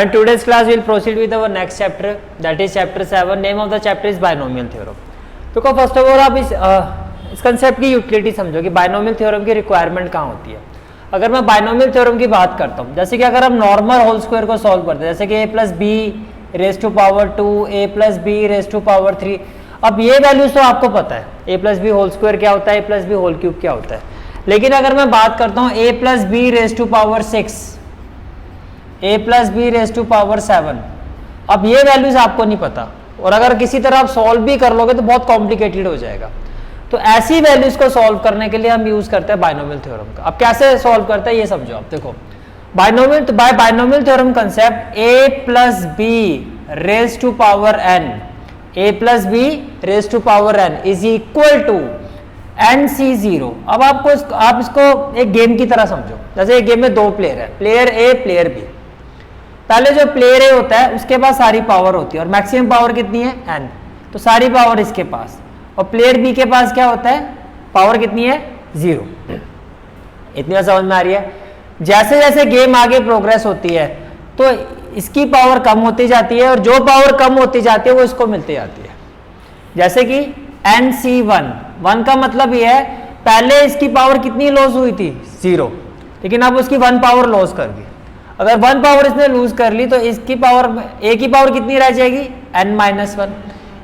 And today's class will proceed with our next chapter, that is chapter 7. Name of the chapter is binomial theorem. तो first of all आप इस concept की utility समझो कि binomial theorem की requirement कहाँ होती है। अगर मैं बाइनोमियल थ्योरम की बात करता हूँ, जैसे कि अगर हम नॉर्मल होल स्क्वायर को सॉल्व करते हैं, जैसे कि a plus B raise to power 2, a plus B raise to power 3, अब ये वैल्यूज तो आपको पता है, a plus b whole square क्या होता है, a plus b whole cube क्या होता है। लेकिन अगर मैं बात करता हूँ a plus B raise to power 6, a plus B raise to power 7, अब ये वैल्यूज आपको नहीं पता और अगर किसी तरह आप सॉल्व भी कर लोगे तो बहुत कॉम्प्लिकेटेड हो जाएगा। तो ऐसी वैल्यूज को सॉल्व करने के लिए हम यूज करते हैं बाइनोमियल थ्योरम का। अब कैसे सॉल्व करते हैं ये समझो। आप देखो binomial theorem concept a plus B raise to power n, a plus B raise to power n is equal to NC0। अब आप इसको एक गेम की तरह समझो। जैसे एक गेम में दो प्लेयर है, प्लेयर ए प्लेयर बी। पहले जो प्लेयर ए होता है उसके पास सारी पावर होती है और मैक्सिमम पावर कितनी है n, तो सारी पावर इसके पास। और प्लेयर बी के पास क्या होता है, पावर कितनी है 0। इतनी समझ में आ रही है। जैसे जैसे गेम आगे प्रोग्रेस होती है तो इसकी पावर कम होती जाती है और जो पावर कम होती जाती है वो इसको मिलती जाती है। जैसे कि NC1, 1 का मतलब ये है पहले इसकी पावर कितनी लॉस हुई थी 0, लेकिन अब उसकी 1 पावर लॉस कर दी। अगर 1 पावर इसने लूज कर ली तो इसकी पावर a की पावर कितनी रह जाएगी n-1।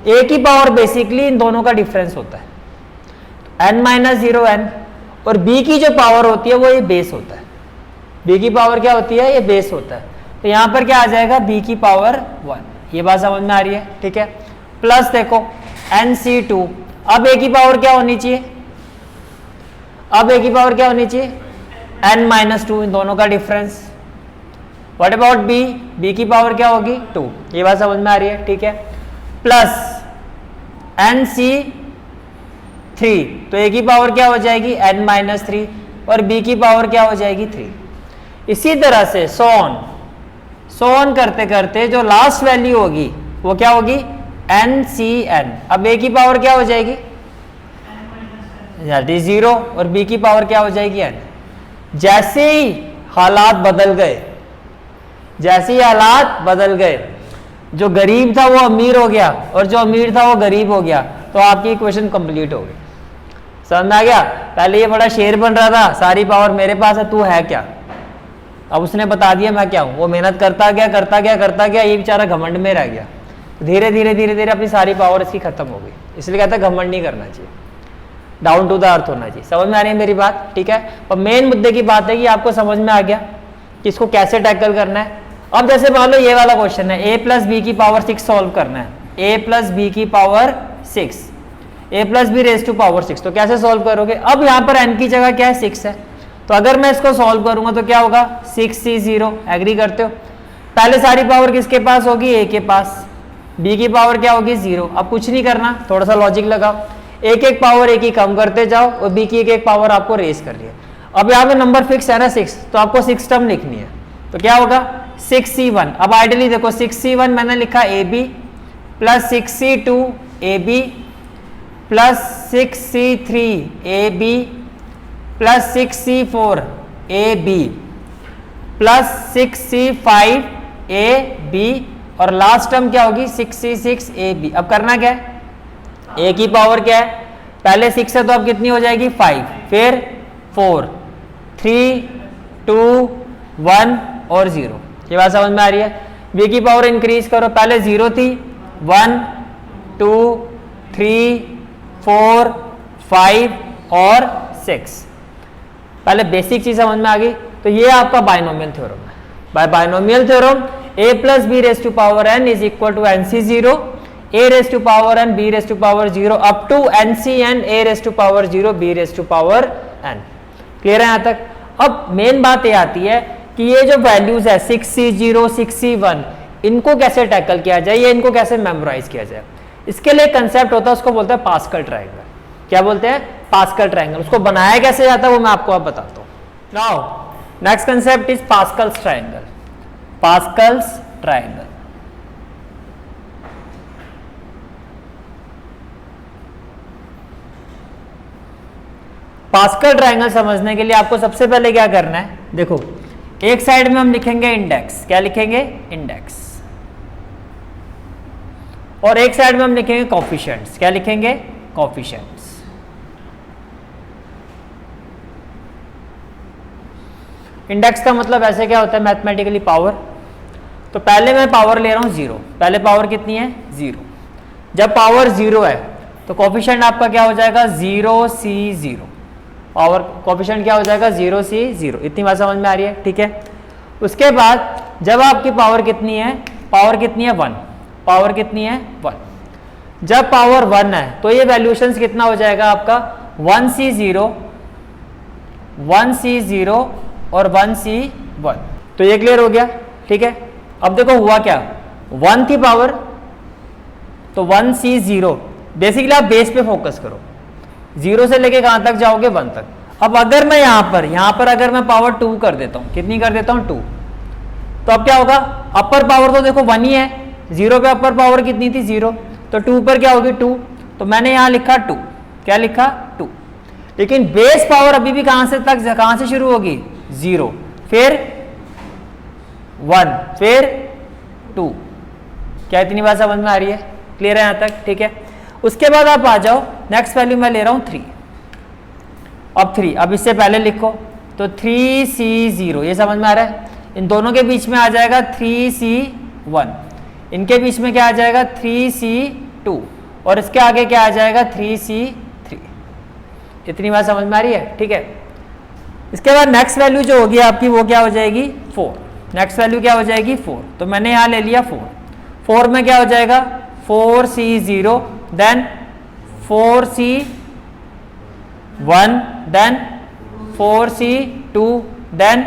a की पावर बेसिकली इन दोनों का डिफरेंस होता है n-0n, और b की जो पावर होती है वो ये बेस होता है। b की पावर क्या होती है, ये बेस होता है। तो यहाँ पर क्या आ जाएगा b की पावर 1। ये बात समझ में आ रही है, ठीक है। प्लस देखो NC2, अब a की पावर क्या होनी चाहिए, अब a की पावर क्या होनी चाहिए n-2, इन दोनों का difference. What about b, b की पावर क्या होगी 2। ये बात समझ में आ रही है, ठीक है। प्लस NC3, तो a की पावर क्या हो जाएगी n-3 और b की पावर क्या हो जाएगी 3। इसी तरह से सोन करते करते जो लास्ट वैल्यू होगी वो क्या होगी NCn। अब a की पावर क्या हो जाएगी 0 और b की पावर क्या हो जाएगी n। जैसे ही हालात बदल गए, जो गरीब था वो अमीर हो गया और जो अमीर था वो गरीब हो गया, तो आपकी इक्वेशन कंप्लीट हो गई। समझ में आ गया। पहले ये बड़ा शेर बन रहा था, सारी पावर मेरे पास है, तू है क्या। अब उसने बता दिया मैं क्या हूं। वो मेहनत करता गया, ये बेचारा घमंड में रह गया। धीरे धीरे अपनी सारी पावर इसकी खत्म हो गई। इसलिए कहता है घमंड नहीं करना चाहिए, डाउन टू द अर्थ होना चाहिए। समझ में आ रही है मेरी बात, ठीक है। और मेन मुद्दे की बात है कि आपको समझ में आ गया कि इसको कैसे टैकल करना है। अब जैसे मान लो ये वाला क्वेश्चन है, a प्लस बी की पावर 6 सॉल्व करना है, a प्लस बी की power 6, a plus B raise to power 6, तो कैसे सॉल्व करोगे। अब यहाँ पर n की जगह क्या है 6 है, तो अगर मैं इसको सॉल्व करूंगा तो क्या होगा 6c0। एग्री करते हो। पहले सारी पावर किसके पास होगी, a के पास, b की पावर क्या होगी 0। अब कुछ नहीं करना, थोड़ा सा लॉजिक लगाओ, एक पावर a की कम करते जाओ और b की एक पावर आपको रेज कर लिया। अब यहाँ पे नंबर फिक्स है ना 6, तो आपको 6 टर्म लिखनी है, तो क्या होगा 6c1। अब आइडियली देखो 6c1 मैंने लिखा ab plus 6c2 ab plus 6c3 ab plus 6c4 ab plus 6c5 ab और लास्ट टर्म क्या होगी 6c6 ab। अब करना क्या है, a की पावर क्या है, पहले 6 है तो अब कितनी हो जाएगी 5, फिर 4, 3, 2, 1 और 0। ये बात समझ में आ रही है। b की पावर इंक्रीज करो, पहले 0 थी, 1, 2, 3, 4, 5 और 6। पहले बेसिक चीज समझ में आ गई। तो ये आपका बाइनोमियल थ्योरम है। By binomial theorem a plus B raise to power n is equal to NC0 a raise to power n b raise to power 0 up to NCn a raise to power 0 b raise to power n। Clear है यहाँ तक। अब main बात ये आती है कि ये जो वैल्यूज है 6c0 6c1, इनको कैसे टैकल किया जाए, ये इनको कैसे मेमोराइज किया जाए। इसके लिए कंसेप्ट होता है, उसको बोलते हैं पास्कल ट्रायंगल। क्या बोलते हैं, पास्कल ट्रायंगल। उसको बनाया कैसे जाता है वो मैं आपको अब बताता हूँ। Now next concept is Pascal's triangle. Pascal's triangle, Pascal triangle समझने के लिए आपको सबसे पहले क्या करना है, देखो एक साइड में हम लिखेंगे इंडेक्स, क्या लिखेंगे? इंडेक्स। और एक साइड में हम लिखेंगे कोफिशिएंट्स, क्या लिखेंगे? कोफिशिएंट्स। इंडेक्स का मतलब ऐसे क्या होता है मैथमेटिकली? पावर। तो पहले मैं पावर ले रहा हूं 0, पहले पावर कितनी है? 0। जब पावर 0 है तो कोफिशिएंट आपका क्या हो जाएगा? 0C0। पावर कोफिशिएंट क्या हो जाएगा? 0C0। इतनी बात समझ में आ रही है? ठीक है। उसके बाद जब आपकी पावर कितनी है? पावर कितनी है? 1। पावर कितनी है? 1। जब पावर 1 है तो ये वैल्यूएशंस कितना हो जाएगा आपका? 1C0, 1C0 और 1C1। तो ये क्लियर हो गया? ठीक है। अब देखो हुआ क्या, 1 थी पावर, तो 1C0। बेसिकली आप बेस पे फोकस करो, 0 से लेके कहां तक जाओगे? 1 तक। अब अगर मैं यहां पर अगर मैं पावर 2 कर देता हूं, कितनी कर देता हूं? 2। तो अब क्या होगा? अपर पावर तो देखो 1 ही है, 0 पे अपर पावर कितनी थी? 0। तो 2 पर क्या होगी? 2। तो मैंने यहां लिखा 2, क्या लिखा? 2। लेकिन बेस पावर अभी भी कहां से शुरू होगी? 0, फिर 1, फिर 2। क्या इतनी बात समझ में आ रही है? क्लियर है यहां तक? ठीक है। उसके बाद आप आ जाओ, नेक्स्ट वैल्यू मैं ले रहा हूं 3। अब 3, अब इससे पहले लिखो तो 3C0, ये समझ में आ रहा है? इन दोनों के बीच में आ जाएगा 3C1, इनके बीच में क्या आ जाएगा? 3C2, और इसके आगे क्या आ जाएगा? 3C3। इतनी बात समझ में आ रही है? ठीक है। इसके बाद नेक्स्ट वैल्यू जो होगी आपकी वो क्या हो जाएगी? 4। नेक्स्ट वैल्यू क्या हो जाएगी? 4। तो मैंने यहां ले लिया 4। 4 में क्या हो जाएगा? 4C0, then 4C1, then 4C2, then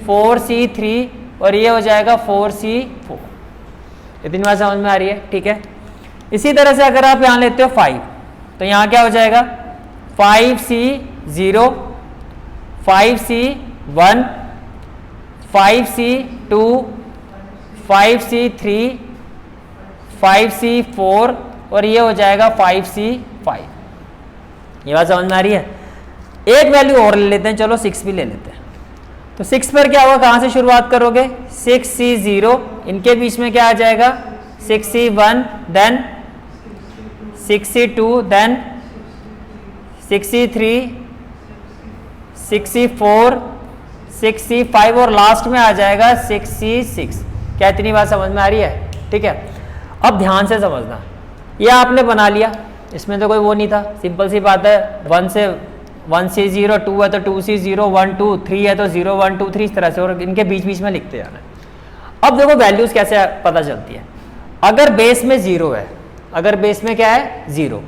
4C3, और ये हो जाएगा 4C4। इतनी बात समझ में आ रही है? ठीक है। इसी तरह से अगर आप यहां लेते हो 5, तो यहां क्या हो जाएगा? 5C0, 5C1, 5C2, 5C3, 5C4, और ये हो जाएगा 5C5। ये बात समझ में आ रही है? एक वैल्यू और ले लेते हैं, चलो 6 भी ले लेते हैं। तो 6 पर क्या होगा? कहां से शुरुआत करोगे? 6C0, इनके बीच में क्या आ जाएगा? 6C1, then 6C2, then 6C3, 6C4, 6C5, और लास्ट में आ जाएगा 6C6। क्या इतनी बात समझ में आ रही है? ठीक है। अब ध्यान से समझना, ये आपने बना लिया, इसमें तो कोई वो नहीं था, सिंपल सी बात है। 1C0, 2 है तो 2C0, 1 2 3 है तो 0 1 2 3, इस तरह से, और इनके बीच बीच में लिखते जाना है। अब देखो वैल्यूज कैसे पता चलती है। अगर बेस में 0 है, अगर बेस में क्या है? 0,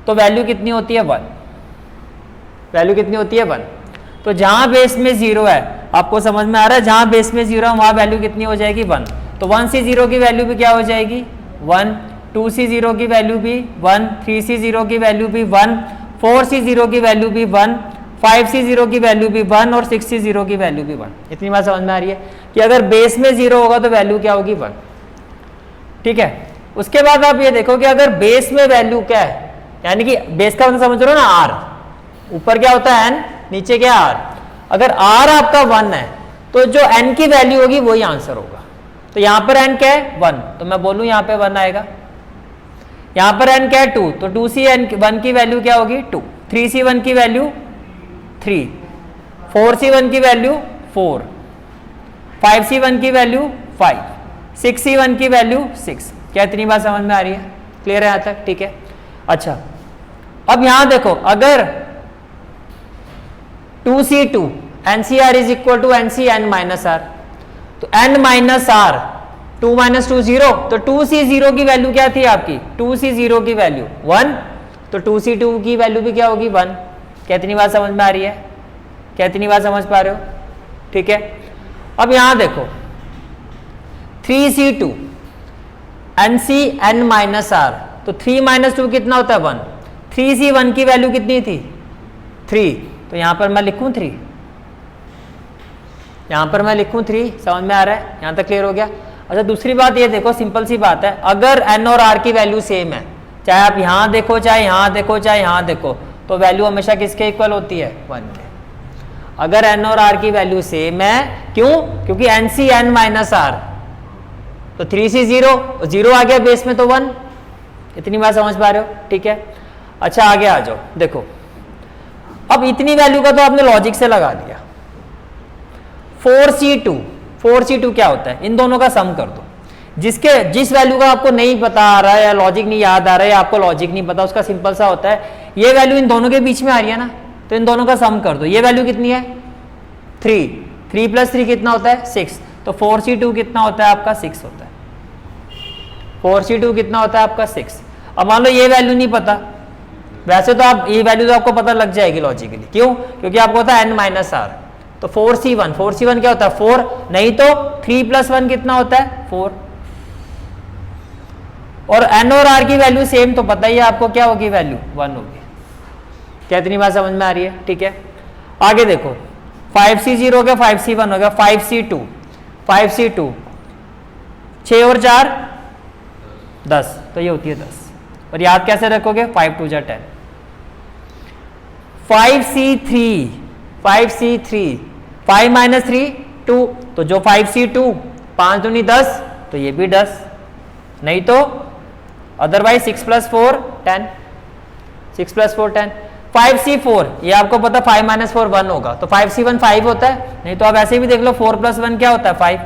तो वैल्यू कितनी होती है? 1। वैल्यू कितनी होती है? 1। तो जहां बेस में 0 है, आपको समझ में आ रहा है? जहां बेस में 0 है वहां वैल्यू कितनी हो जाएगी? 1। तो 1C0 की वैल्यू भी क्या हो जाएगी? 1। 2C0 की वैल्यू भी 1, 3C0 की वैल्यू भी 1, 4C0 की वैल्यू भी 1, 5C0 की वैल्यू भी 1, और 6C0 की वैल्यू भी 1। इतनी बात समझ में आ रही है कि अगर बेस में 0 होगा तो वैल्यू क्या होगी? 1। ठीक है। उसके बाद आप ये देखो कि अगर बेस में वैल्यू क्या है, यानी कि बेस का मतलब समझ रहे हो ना? r, ऊपर क्या होता है? n, नीचे क्या? r। अगर r आपका 1 है तो जो n की वैल्यू होगी वही आंसर होगा। तो यहां पर n क्या है? 1, तो मैं बोलूं यहां पे 1 आएगा। यहां पर n क्या है? 2, तो 2C1 की वैल्यू क्या होगी? 2। 3C1 की वैल्यू 3, 4C1 की वैल्यू 4, 5C1 की वैल्यू 5, 6C1 की वैल्यू 6। क्या इतनी बात समझ में आ रही है? क्लियर है यहां तक? ठीक है। अच्छा, अब यहां देखो, अगर 2C2 NCR is equal to NCN minus R, तो n माइनस R, 2 माइनस 2 0, तो 2C0 की वैल्यू क्या थी आपकी? 2C0 की वैल्यू 1, तो 2C2 की वैल्यू भी क्या होगी? 1। क्या इतनी बात समझ में आ रही है? क्या इतनी बात समझ पा रहे हो? ठीक है। अब यहां देखो 3C2 NCN माइनस R, तो 3 माइनस 2 कितना होता है? 1। 3C1 की वैल्यू कितनी थी? 3, तो यहां पर मैं लिखूं 3, यहां पर मैं लिखूं 3। समझ में आ रहा है? यहां तक क्लियर हो गया? अच्छा, दूसरी बात ये देखो, सिंपल सी बात है, अगर n और r की वैल्यू सेम है, चाहे आप यहां देखो, चाहे यहां देखो, चाहे यहां देखो, तो वैल्यू हमेशा किसके इक्वल होती है? 1 के। अगर n और r की वैल्यू सेम है, क्यों? क्योंकि nc n माइनस r, तो 3c 0, 0 आ गया बेस में तो 1। इतनी बात समझ पा रहे हो? ठीक है। अच्छा आगे आ जाओ, देखो अब इतनी वैल्यू का तो आपने लॉजिक से लगा दिया। 4c2, 4c2 क्या होता है? इन दोनों का सम कर दो। जिस वैल्यू का आपको नहीं पता आ रहा है या लॉजिक नहीं याद आ रहा है या आपको लॉजिक नहीं पता, उसका सिंपल सा होता है, ये वैल्यू इन दोनों के बीच में आ रही है ना, तो इन दोनों का सम कर दो। ये वैल्यू कितनी है? 3, 3 प्लस 3 कितना होता है? 6। तो 4c2 कितना होता है आपका? 6 होता है। 4c2 कितना होता है आपका? 6। अब मान लो ये वैल्यू नहीं पता, वैसे तो आप ये वैल्यू तो आपको पता लग जाएगी लॉजिकली, क्यों? क्योंकि आपको होता है n माइनस आर, तो 4c1, 4c1 क्या होता है? 4, नहीं तो 3 प्लस 1 कितना होता है? 4। और n और r की वैल्यू सेम, तो पता ही है आपको क्या होगी वैल्यू? 1 होगी। क्या इतनी बात समझ में आ रही है? ठीक है। आगे देखो 5c0 हो गया, 5c1 हो गया, 5c2, 5c2 6 और 4 10, तो ये होती है 10। और याद कैसे रखोगे? 5 2 जा 10। 5c3, 5c3, 5 माइनस 3 2, तो जो 5c2 5 दूनी 10, तो ये भी 10, नहीं तो अदरवाइज 6 प्लस 4 10, 6 प्लस 4 10। 5c4, ये आपको पता 5 माइनस 4 1 होगा, तो 5c1 5 होता है, नहीं तो आप ऐसे भी देख लो 4 प्लस 1 क्या होता है? 5।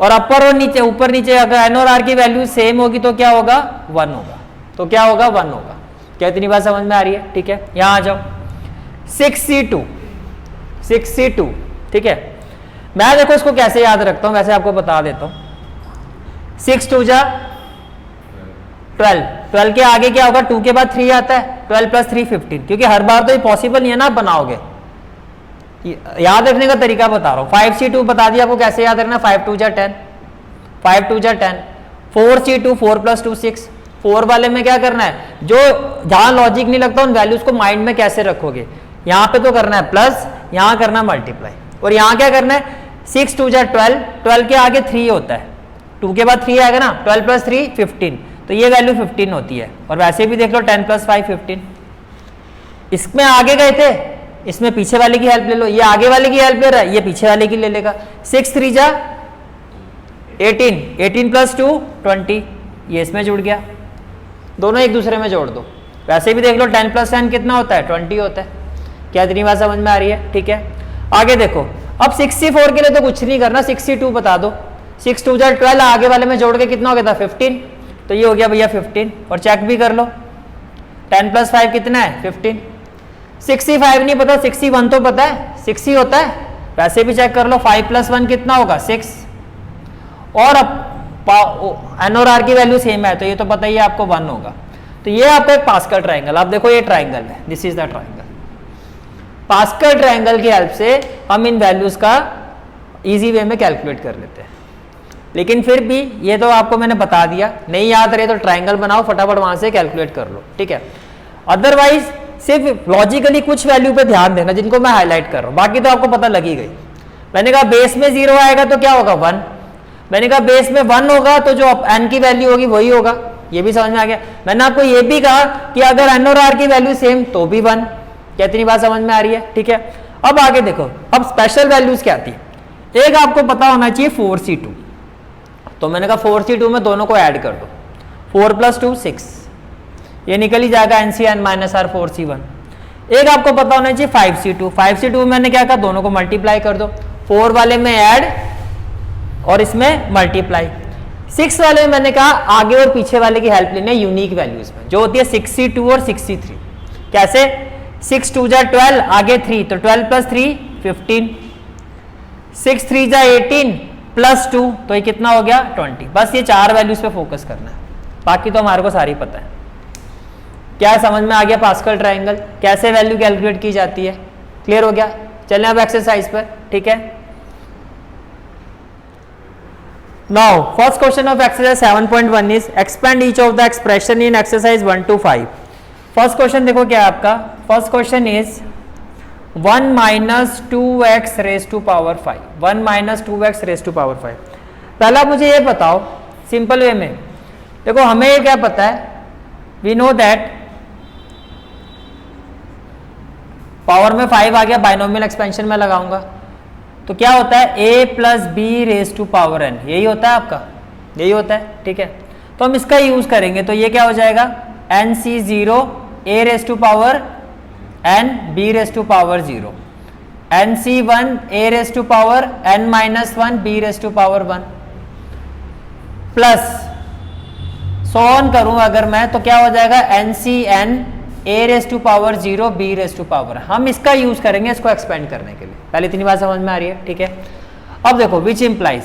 और अपर और नीचे, ऊपर नीचे अगर n और r की वैल्यू सेम होगी तो क्या होगा? 1 होगा। तो क्या होगा? 1 होगा। क्या इतनी बात समझ में आ रही है? ठीक है। यहां आ जाओ 6c2, 6c2, ठीक है। मैं देखो इसको कैसे याद रखता हूं, वैसे आपको बता देता हूं। 6 2 जा 12, 12 के आगे क्या होगा? 2 के बाद 3 आता है, 12 प्लस 3 15, क्योंकि हर बार तो ये पॉसिबल नहीं है ना आप बनाओगे। याद रखने का तरीका बता रहा हूं। 5c2 बता दिया आपको कैसे याद रखना, 5 2 जा 10, 5 2 जा 10। 4c2, 4 प्लस 2 6, 4 वाले में क्या करना है? जो जहां लॉजिक नहीं लगता उन वैल्यूज को माइंड में कैसे रखोगे? यहां पे तो करना है प्लस, यहां करना मल्टीप्लाई, और यहां क्या करना है? 6 2 जा 12, 12 के आगे 3 होता है, 2 के बाद 3 आएगा ना, 12 प्लस 3 15, तो ये वैल्यू 15 होती है। और वैसे भी देख लो 10 प्लस 5 15। इसमें आगे गए थे, इसमें पीछे वाले की हेल्प ले लो, ये आगे वाले की हेल्प ले रहा है, ये पीछे वाले की ले लेगा। 6 3 जा 18, 18 प्लस 2 20, ये इसमें जुड़ गया, दोनों एक दूसरे में जोड़ दो। वैसे भी देख लो 10 प्लस 10 कितना होता है? 20 होता है। क्या इतनी बात समझ में आ रही है? ठीक है। आगे देखो, अब 64 के लिए तो कुछ नहीं करना, 62 बता दो। 6 2 जा 12, आगे वाले में जोड़ के कितना हो गया था? 15, तो ये हो गया भैया 15। और चेक भी कर लो 10 प्लस 5 कितना है? 15। 65 नहीं पता, 61 तो पता है, 60 होता है। वैसे भी चेक कर लो 5 प्लस 1 कितना होगा? 6। और अब n और r की वैल्यू सेम है, तो ये तो पता ही है आपको 1 होगा। तो ये आपका एक पास्कल ट्राइंगल, आप देखो ये ट्राइंगल है, this is the triangle. Pascal triangle की हेल्प से हम इन वैल्यूज का इजी वे में कैलकुलेट कर लेते हैं। लेकिन फिर भी ये तो आपको मैंने बता दिया, नहीं याद रहे तो ट्राइंगल बनाओ, फटाफट वहां से कैलकुलेट कर लो, ठीक है। अदरवाइज सिर्फ लॉजिकली कुछ वैल्यू पे ध्यान देना जिनको मैं हाईलाइट कर रहा हूं, बाकी तो आपको पता लगी गई। मैंने कहा बेस में 0 आएगा तो क्या होगा? 1। मैंने कहा बेस में 1 होगा तो जो n की वैल्यू होगी वही होगा, ये भी समझ में आ गया। मैंने आपको ये भी कहा कि अगर n और r की वैल्यू सेम तो भी 1। क्या इतनी बात समझ में आ रही है? ठीक है। अब आगे देखो, अब स्पेशल वैल्यूज क्या आती है? एक आपको पता होना चाहिए 4c2, तो मैंने कहा 4c2 में दोनों को ऐड कर दो, 4 प्लस 2 6, ये निकल ही जाएगा NCN माइनस r 4c1। एक आपको पता होना चाहिए 5c2, 5c2 मैंने क्या कहा? दोनों को मल्टीप्लाई कर दो, 4 वाले में ऐड और इसमें मल्टीप्लाई। 6 वाले में मैंने कहा आगे और पीछे वाले की हेल्प लेनी है यूनिक वैल्यूज में, जो होती है 6c2 और 6c3। कैसे? 6 2 जा 12, आगे 3, तो 12 प्लस 3 15, 6 3 जा 18 प्लस 2, तो ये कितना हो गया? 20। बस ये 4 वैल्यूज पे फोकस करना है, बाकी तो हमारे को सारी पता है। क्या समझ में आ गया पास्कल ट्राइंगल कैसे वैल्यू कैलकुलेट की जाती है? क्लियर हो गया? चलें अब एक्सरसाइज पर, ठीक है। Now first question of exercise 7.1 is expand each of the expression in exercise 1 to 5। First question देखो क्या है आपका। First question is 1 minus 2x raise to power 5, 1 minus 2x raise to power 5। पहला मुझे ये बताओ सिंपल वे में, देखो हमें ये क्या पता है, वी नो दैट पावर में 5 आ गया, बाइनोमियल एक्सपेंशन में लगाऊंगा तो क्या होता है a plus B raise to power n, यही होता है आपका, यही होता है, ठीक है। तो हम इसका यूज करेंगे तो ये क्या हो जाएगा nc0 a raise to power n b raise to power 0, nc1 a raise to power n minus 1 b raise to power 1 plus so on करूं अगर मैं तो क्या हो जाएगा ncn a raise to power 0 b raise to power, हम इसका use करेंगे इसको एक्सपेंड करने के लिए। पहले इतनी बात समझ में आ रही है, ठीक है। अब देखो विच इंप्लाइज,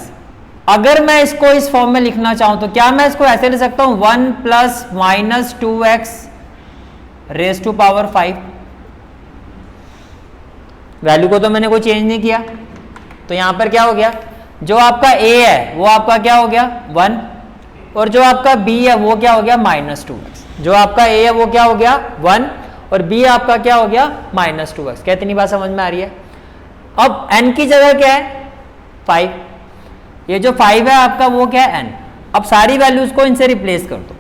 अगर मैं इसको इस फॉर्म में लिखना चाहूं तो क्या मैं इसको ऐसे लिख सकता हूं 1 plus minus 2x raise to power 5, value को तो मैंने कोई चेंज नहीं किया, तो यहां पर क्या हो गया जो आपका a है वो आपका क्या हो गया 1 और जो आपका b है वो क्या हो गया माइनस 2x, जो आपका a है वो क्या हो गया 1 और b आपका क्या हो गया माइनस 2x। क्या इतनी बात समझ में आ रही है। अब n की जगह क्या है 5, ये जो 5 है आपका वो क्या है n। अब सारी वैल्यूज को इनसे रिप्लेस कर दो,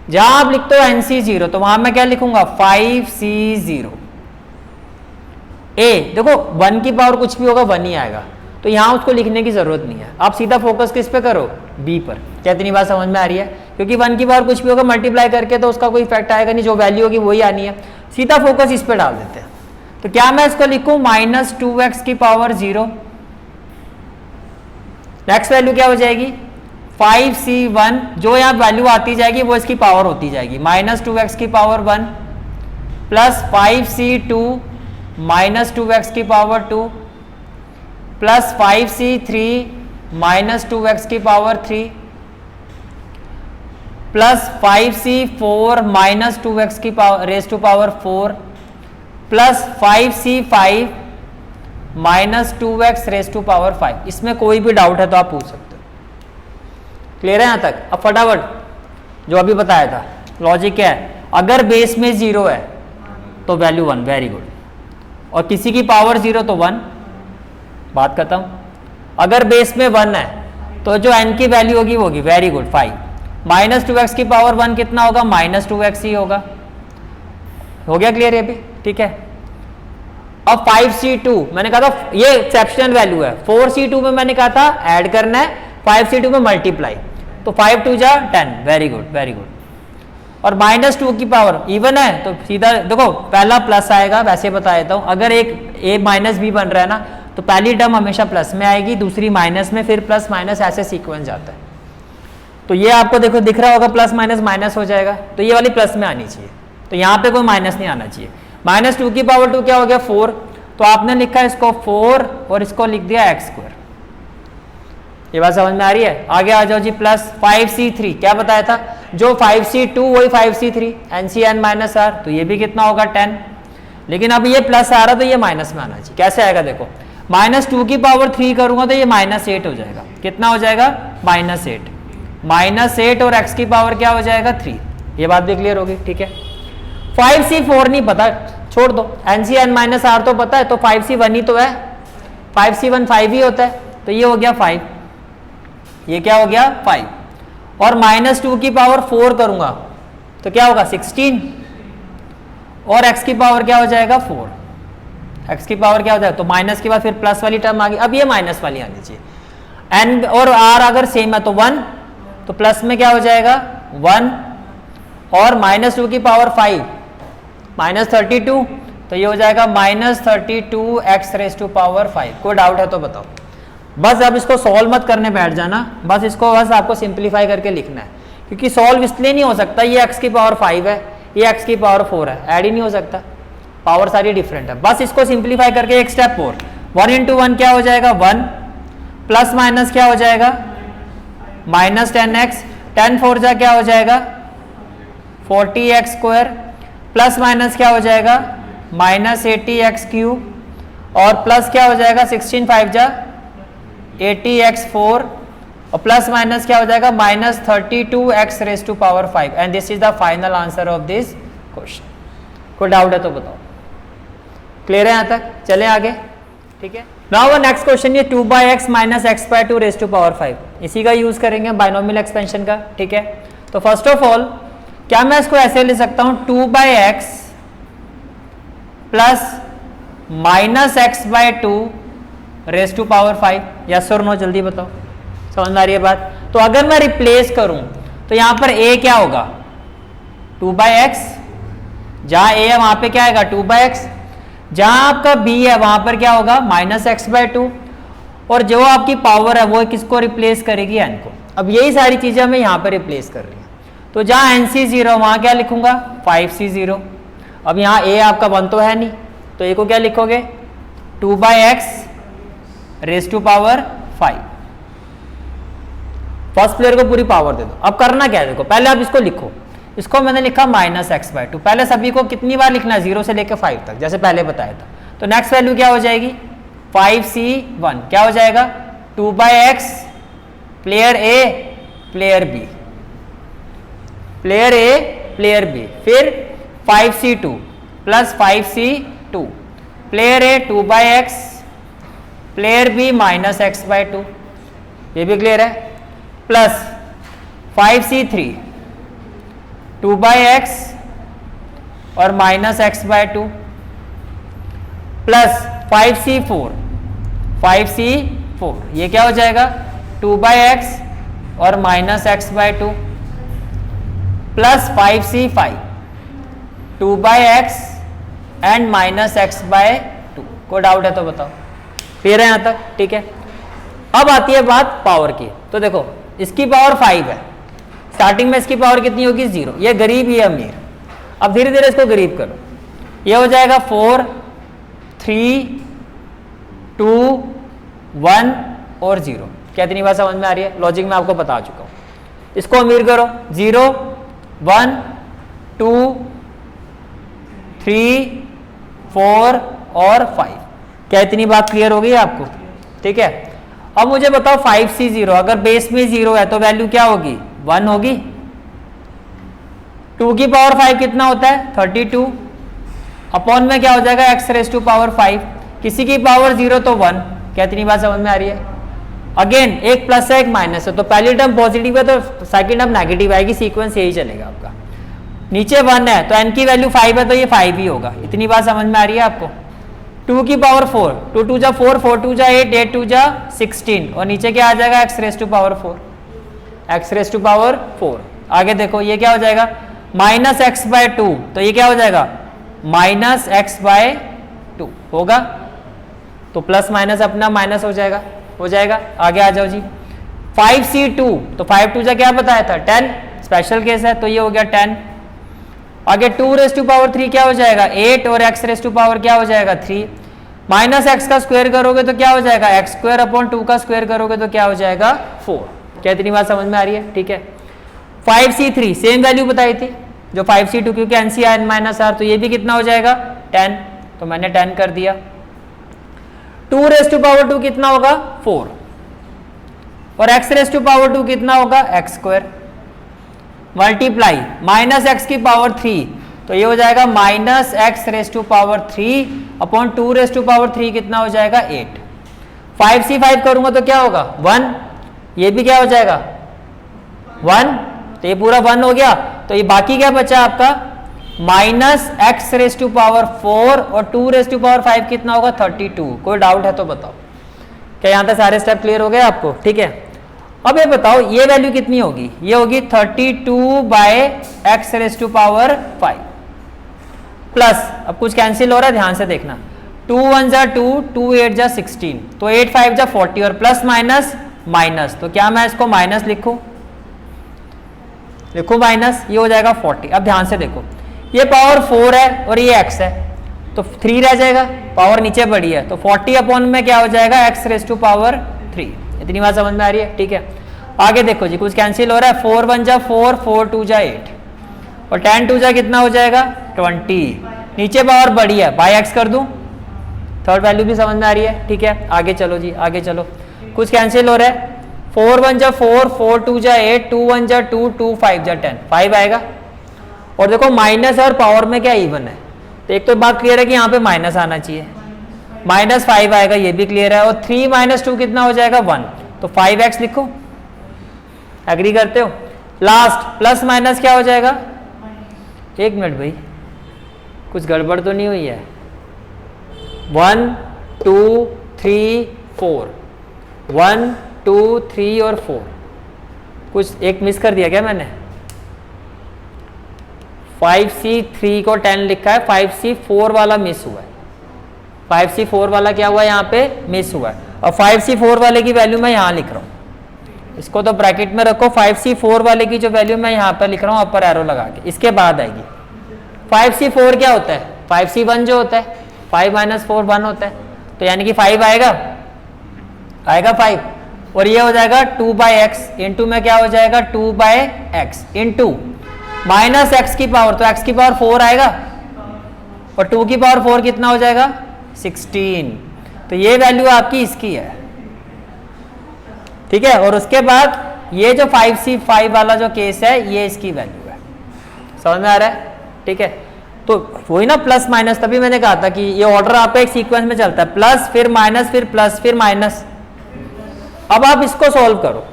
जहां आप लिखते हो nc0 तो वहां मैं क्या लिखूंगा 5c0 a, देखो 1 की पावर कुछ भी होगा 1 ही आएगा, तो यहां उसको लिखने की जरूरत नहीं है, आप सीधा फोकस किस पे करो b पर। क्या इतनी बात समझ में आ रही है, क्योंकि 1 की पावर कुछ भी होगा मल्टीप्लाई करके तो उसका कोई इफेक्ट आएगा नहीं, जो वैल्यू होगी वही आनी है, सीधा फोकस इस पे डाल देते हैं। तो क्या मैं इसको लिखूं माइनस 2x की पावर 0, नेक्स्ट वैल्यू क्या हो जाएगी 5c1, जो यहाँ वैल्यू आती जाएगी वो इसकी पावर होती जाएगी, माइनस 2x की power 1 plus 5c2 minus 2x की power 2 plus 5c3 minus 2x की power 3 plus 5c4 minus 2x की पावर रेज टू पावर 4 प्लस 5c5 minus 2x raise to power 5। इसमें कोई भी डाउट है तो आप पूछ सकते हो। क्लियर है यहां तक। अब फटाफट जो अभी बताया था लॉजिक क्या है, अगर बेस में 0 है तो वैल्यू 1, वेरी गुड, और किसी की पावर 0 तो 1, बात खत्म। अगर बेस में 1 है तो जो n की वैल्यू होगी वो होगी वेरी गुड 5, माइनस 2x की पावर 1 कितना होगा माइनस 2x ही होगा। हो गया क्लियर ये भी, ठीक है। अब 5c2 मैंने कहा था ये एक्सेप्शनल वैल्यू है, 4c2 में मैंने कहा था ऐड करना है, 5c2 में मल्टीप्लाई, तो 5 2 जा 10, वेरी गुड वेरी गुड। और माइनस 2 की पावर इवन है तो सीधा देखो पहला प्लस आएगा, वैसे बता देता हूं, अगर एक a माइनस b बन रहा है ना तो पहली टर्म हमेशा प्लस में आएगी, दूसरी माइनस में, फिर प्लस माइनस, ऐसे सीक्वेंस जाता है। तो ये आपको देखो दिख रहा होगा प्लस माइनस माइनस हो जाएगा, तो ये वाली प्लस में आनी चाहिए, तो यहाँ पे कोई माइनस नहीं आना चाहिए। माइनस 2 की पावर 2 क्या हो गया 4, तो आपने लिखा इसको 4 और इसको लिख दिया x²। ये बात समझ में आ रही है। आगे आ जाओ जी, प्लस 5c3 क्या बताया था, जो 5c2 वही 5c3, ncn माइनस r, तो ये भी कितना होगा 10, लेकिन अब ये प्लस आ रहा तो ये माइनस में आना चाहिए। कैसे आएगा देखो, माइनस 2 की पावर 3 करूंगा तो ये माइनस 8 हो जाएगा, कितना हो जाएगा माइनस 8, माइनस 8 और x की पावर क्या हो जाएगा 3। ये बात भी क्लियर होगी, ठीक है। 5c4 नहीं पता, छोड़ दो, ncn माइनस r तो पता है, तो 5c1 ही तो है, 5c1 5 ही होता है, तो ये हो गया 5, ये क्या हो गया 5, और माइनस 2 की पावर 4 करूंगा तो क्या होगा 16, और x की पावर क्या हो जाएगा 4, x की पावर क्या हो जाएगा, तो माइनस के बाद फिर प्लस वाली टर्म आ गई, अब ये माइनस वाली आनी चाहिए। n और r अगर सेम है तो 1, तो प्लस में क्या हो जाएगा 1, और माइनस 2 की पावर 5 माइनस 32, तो ये हो जाएगा minus 32x raise to power 5। कोई डाउट है तो बताओ। बस अब इसको सॉल्व मत करने बैठ जाना, बस इसको बस आपको सिंप्लीफाई करके लिखना है, क्योंकि सॉल्व इसलिए नहीं हो सकता, ये x की पावर 5 है, ये x की पावर 4 है, ऐड ही नहीं हो सकता, पावर सारी डिफरेंट है। बस इसको सिंप्लीफाई करके एक स्टेप और, 1 इंटू 1 क्या हो जाएगा 1, प्लस माइनस क्या हो जाएगा माइनस 10x, 10 4 जा क्या हो जाएगा 40x², प्लस माइनस क्या हो जाएगा माइनस 80x³ और प्लस क्या हो जाएगा 16 5 जा 80x4 और प्लस माइनस क्या हो जाएगा minus 32x raise to power 5। And this is the final answer of this question. कोई डाउट है तो बताओ। क्लियर है यहां तक, चलें आगे, ठीक है। नाउ नेक्स्ट क्वेश्चन ये 2/x minus x/2 raise to power 5, इसी का यूज करेंगे बाइनोमियल एक्सपेंशन का, ठीक है। तो फर्स्ट ऑफ ऑल क्या मैं इसको ऐसे ले सकता हूं 2/x plus minus x by two raise to power 5, yes और नो, जल्दी बताओ, समझ में आ रही है बात। तो अगर मैं रिप्लेस करूं तो यहां पर a क्या होगा 2/x, जहां a है वहां पे क्या आएगा 2/x, जहां आपका b है वहां पर क्या होगा माइनस एक्स बाय टू, और जो आपकी पावर है वो किसको रिप्लेस करेगी n को। अब यही सारी चीजें हमें यहां पर रिप्लेस कर रही है, तो जहां nc0 वहां क्या लिखूंगा 5c0। अब यहां a आपका 1 तो है नहीं, तो a को क्या लिखोगे 2/x raise to power 5। First player को पूरी पावर दे दो। अब करना क्या है, देखो पहले आप इसको लिखो, इसको मैंने लिखा माइनस एक्स बाय टू। पहले सभी को कितनी बार लिखना है 0 से लेकर 5 तक, जैसे पहले बताया था। तो नेक्स्ट वैल्यू क्या हो जाएगी 5c1, क्या हो जाएगा 2/x player a player b, player a player b, फिर 5c2 plus 5c2 player a 2/x player b minus x by to, ये भी क्लियर है, प्लस 5c3 2/x और minus x by to, plus 5c4 ये क्या हो जाएगा 2/x और minus x by to, plus 5c5 2/x and minus x by to. कोई डाउट है तो बताओ, क्लियर है यहां तक, ठीक है। अब आती है बात पावर की। तो देखो इसकी पावर 5 है, स्टार्टिंग में इसकी पावर कितनी होगी 0, ये गरीब ये अमीर। अब धीरे धीरे इसको गरीब करो, ये हो जाएगा 4 3 2 1 और 0। क्या इतनी बात समझ में आ रही है, लॉजिक में आपको बता चुका हूं। इसको अमीर करो 0 1 2 3 4 और 5। क्या इतनी बात क्लियर हो गई आपको, ठीक है। अब मुझे बताओ 5c0 अगर बेस में 0 है तो वैल्यू क्या होगी 1 होगी। 2 की पावर 5 कितना होता है 32, अपॉन में क्या हो जाएगा x रेस टू पावर 5, किसी की पावर 0 तो 1। क्या इतनी बात समझ में आ रही है। अगेन एक प्लस है एक माइनस है, तो पहली टर्म पॉजिटिव है तो सेकंड टर्म नेगेटिव आएगी, सीक्वेंस यही चलेगा आपका। नीचे 1 है तो n की वैल्यू 5 है तो ये 5 ही होगा। इतनी बात समझ में आ रही है आपको। 2 की पावर 4, 2 2 जा 4 4 2 जा 8 8 2 जा 16, और नीचे क्या आ जाएगा x raise to power 4, x raise to power 4। आगे देखो ये क्या हो जाएगा माइनस एक्स बाय टू, तो ये क्या हो जाएगा माइनस एक्स बाय टू होगा, तो प्लस माइनस अपना माइनस हो जाएगा। आगे आ जाओ जी 5c2, तो 5 2 जा क्या बताया था 10, स्पेशल केस है तो ये हो गया 10। आगे 2 रेस टू पावर 3 क्या हो जाएगा 8, और x रेस टू पावर क्या हो जाएगा 3। माइनस एक्स का स्क्वायर करोगे तो क्या हो जाएगा एक्स स्क्वायर अपॉन 2 का स्क्वायर करोगे तो क्या हो जाएगा 4। क्या इतनी बात समझ में आ रही है, ठीक है। 5c3 सेम वैल्यू बताई थी जो 5c2, क्योंकि NCR -R, तो ये भी कितना हो जाएगा 10, तो मैंने 10 कर दिया। 2 रेस टू पावर 2 कितना होगा 4, और x रेस टू पावर 2 कितना होगा x square, multiply minus x की पावर 3, तो ये हो जाएगा minus x raise to power 3 upon 2 raise to power 3 कितना हो जाएगा 8। 5c5 करूंगा तो क्या होगा 1, ये भी क्या हो जाएगा 1, तो ये पूरा 1 हो गया। तो ये बाकी क्या बचा आपका minus x raise to power 4 और 2 रेस टू पावर 5 कितना होगा 32। कोई डाउट है तो बताओ। क्या यहाँ तक सारे स्टेप क्लियर हो गए आपको, ठीक है। अब ये बताओ ये वैल्यू कितनी होगी, ये होगी 32 by x raise to power 5 plus, अब कुछ कैंसिल हो रहा है ध्यान से देखना, 2 1 जा 2 2 8 जा 16, तो 8 5 जा 40 और प्लस माइनस माइनस, तो क्या मैं इसको माइनस लिखूं माइनस, ये हो जाएगा 40। अब ध्यान से देखो ये पावर 4 है और ये x है, तो 3 रह जाएगा, पावर नीचे बढ़ी है, तो 40 अपॉन में क्या हो जाएगा x रेस टू पावर 3। इतनी बात समझ में आ रही है, ठीक है। आगे देखो जी कुछ कैंसिल हो रहा है, 4 1 जा 4 4 2 जा 8 और 10 2 जा कितना हो जाएगा 20, नीचे पावर बढ़ी है बाई x कर दूं, थर्ड वैल्यू भी समझ में आ रही है, ठीक है। आगे चलो जी आगे चलो, कुछ कैंसिल हो रहा है, 4 1 जा 4 4 2 जा 8 2 1 जा 2 2 5 जा 10, 5 आएगा। और देखो माइनस और पावर में क्या इवन है, तो एक तो बात क्लियर है कि यहाँ पे माइनस आना चाहिए, -5 आएगा, ये भी क्लियर है। और 3 - 2 कितना हो जाएगा 1, तो 5x लिखो, एग्री करते हो। लास्ट प्लस माइनस क्या हो जाएगा, एक मिनट भाई कुछ गड़बड़ तो नहीं हुई है, 1 2 3 4, 1 2 3 और 4, कुछ एक मिस कर दिया क्या मैंने? 5C3 को 10 लिखा है, 5C4 वाला मिस हुआ है, 5C4 वाला क्या हुआ यहाँ पे मिस हुआ है, और 5C4 वाले की वैल्यू मैं यहाँ लिख रहा हूँ, इसको तो ब्रैकेट में रखो। 5C4 वाले की जो वैल्यू मैं यहाँ पर लिख रहा हूँ अपर एरो लगा के, इसके बाद आएगी 5C4 क्या होता है, 5C1 जो होता है, 5 - 4 1 होता है, तो यानी कि 5 आएगा 5, और ये हो जाएगा 2/x, इंटू में क्या हो जाएगा 2/x इंटू माइनस एक्स की पावर, तो x की पावर 4 आएगा, और 2 की पावर 4 कितना हो जाएगा 16, तो ये वैल्यू आपकी इसकी है, ठीक है। और उसके बाद ये जो 5C5 वाला जो केस है ये इसकी वैल्यू है, समझ में आ रहा है, ठीक है। तो वही ना प्लस माइनस, तभी मैंने कहा था कि ये ऑर्डर आपका एक सीक्वेंस में चलता है, प्लस फिर माइनस फिर प्लस फिर माइनस। अब आप इसको सॉल्व करो,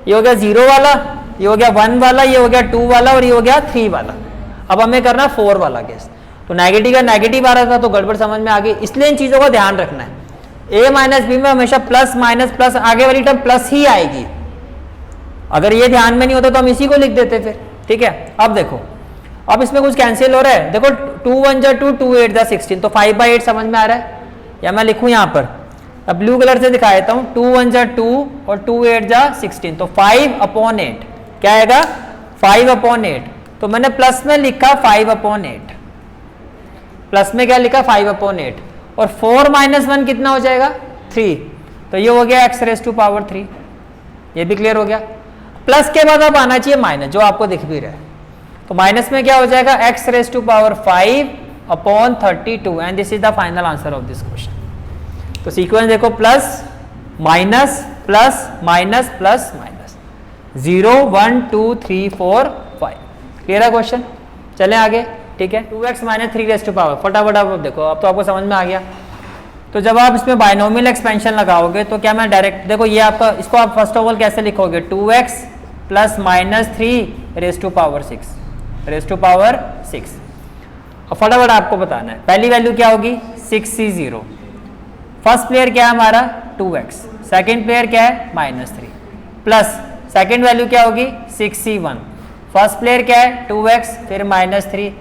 ये हो गया 0 वाला, ये हो गया 1 वाला, ये हो गया 2 वाला, और ये हो गया 3 वाला। अब हमें करना 4 वाला केस, तो नेगेटिव का नेगेटिव आ रहा था तो गड़बड़ समझ में आ गई, इसलिए इन चीजों का ध्यान रखना है। a माइनस बी में हमेशा प्लस माइनस प्लस, आगे वाली टर्म प्लस ही आएगी, अगर ये ध्यान में नहीं होता तो हम इसी को लिख देते फिर, ठीक है। अब देखो, अब इसमें कुछ कैंसिल हो रहा है, देखो 2 1 जा 2, 2 8 जा 16, तो 5/8 समझ में आ रहा है, या मैं लिखूं यहाँ पर, अब ब्लू कलर से दिखा देता हूँ, 2 1 जा 2 और 2 8 जा 16, तो 5/8 क्या आएगा 5/8, तो मैंने प्लस में लिखा 5/8, प्लस में क्या लिखा 5/8, और 4 - 1 कितना हो जाएगा 3, तो ये हो गया x⁻3, ये भी क्लियर हो गया। प्लस के बाद अब आना चाहिए माइनस, जो आपको दिख भी रहा है, तो माइनस में क्या हो जाएगा x⁻5/32, and this is the final answer of this question. तो सीक्वेंस देखो, plus minus plus minus plus minus, 0 1 2 3 4 5, clear है क्वेश्चन। चलें आगे, ठीक है। 2x - 3 फटाफट आप देखो, अब तो आपको समझ में आ गया। तो जब आप इसमें बायनोमियल एक्सपेंशन लगाओगे तो क्या मैं डायरेक्ट, देखो ये आपका, इसको आप फर्स्ट ऑफ ऑल कैसे लिखोगे, 2x + -3 और फटाफट आपको बताना है, पहली वैल्यू क्या होगी 6C0, फर्स्ट प्लेयर क्या है हमारा 2x, सेकेंड प्लेयर क्या है -3, प्लस सेकेंड वैल्यू क्या होगी 6C1, फर्स्ट प्लेयर क्या है 2x फिर -3,